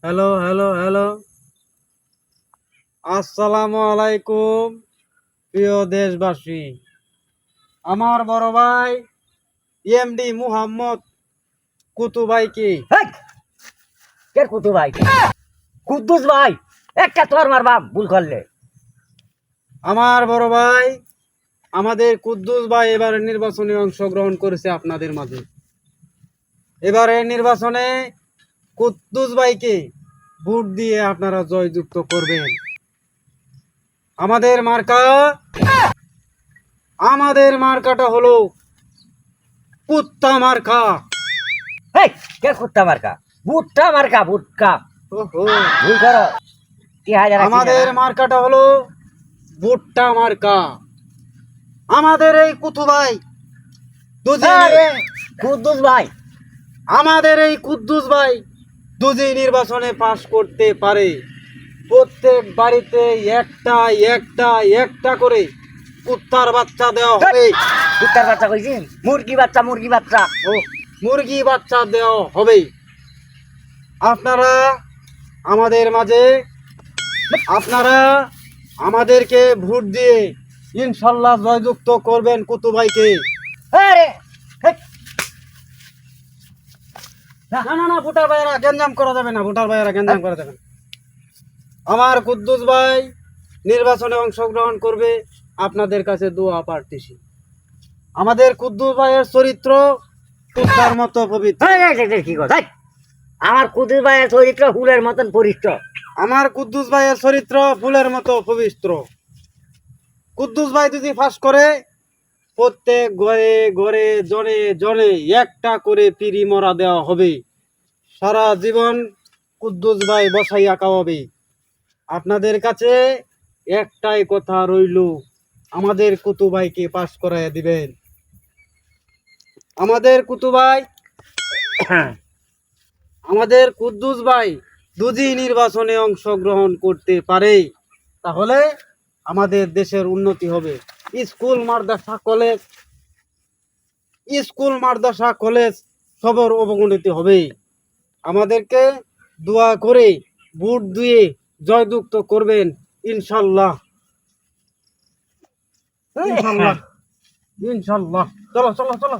Hello hello hello, আসসালামু আলাইকুম প্রিয় দেশবাসী। আমার বড় ভাই এমডি মুহাম্মদ কুতু ভাইকে হেই, কে কুতু ভাই? কুদ্দুস ভাই, একটা তোর মারবা ভুল করলে। আমার বড় ভাই আমাদের কুদ্দুস ভাই এবারে নির্বাচনে অংশগ্রহণ করেছে আপনাদের মাঝে। এবারে নির্বাচনে কুদ্দুস ভাইকে ভোট দিয়ে আপনারা জয়যুক্ত করবেন। আমাদের মার্কা আমাদের মার্কাটা হলো কুত্তা মার্কা। হেই, কে কুত্তা মার্কা? ভুট্টা মার্কা, ভুট্টা। ওহো, ভুল করো। কি হাজার আমাদের মার্কাটা হলো ভুট্টা মার্কা। আমাদের এই কুতু ভাই কুদ্দুস ভাই, আমাদের এই কুদ্দুস ভাই দুজি নির্বাচনে পাশ করতে পারে। প্রত্যেক বাড়িতে একটা একটা একটা করে কুত্তার বাচ্চা দেওয়া হবে। কুত্তার বাচ্চা কইছি? মুরগি বাচ্চা, মুরগি বাচ্চা। ও, মুরগি বাচ্চা দেওয়া হবে। আপনারা আমাদের মাঝে আপনারা আমাদেরকে ভোট দিয়ে ইনশাল্লাহ জয়যুক্ত করবেন কুতু ভাইকে। আরে হেই, না না না, ভোটার ভাইয়েরা গ্যাঞ্জাম করা যাবে না, ভোটার ভাইয়েরা গ্যাঞ্জাম করা যাবে না। আমার কুদ্দুস ভাই নির্বাচনে অংশগ্রহণ করবে, আপনাদের কাছে দোয়া প্রার্থী। আমাদের কুদ্দুস ভাইয়ের চরিত্র কুত্তার মতো পবিত্র। কি কথা? আমার কুদ্দুস ভাইয়ের চরিত্র ফুলের মতন পরিষ্ট। আমার কুদ্দুস ভাইয়ের চরিত্র ফুলের মতো পবিত্র। কুদ্দুস ভাই যদি ফাঁস করে, প্রত্যেক ঘরে ঘরে জনে জনে একটা করে পিরি মরা দেওয়া হবে। সারা জীবন কুদ্দুস ভাই বসাইয়া খাওয়াবে। আপনাদের কাছে একটাই কথা রইল, আমাদের কুতু ভাইকে পাস করাইয়া দিবেন। আমাদের কুতু ভাই আমাদের কুদ্দুস ভাই দুজি নির্বাচনে অংশগ্রহণ করতে পারে, তাহলে আমাদের দেশের উন্নতি হবে। স্কুল মাদ্রাসা কলেজ সবর অবনতি হবে। আমাদেরকে দোয়া করে ভোট দিয়ে জয়যুক্ত করবেন ইনশাল্লাহ। ইনশাল্লাহ ইনশাল্লাহ। চলো চলো চলো।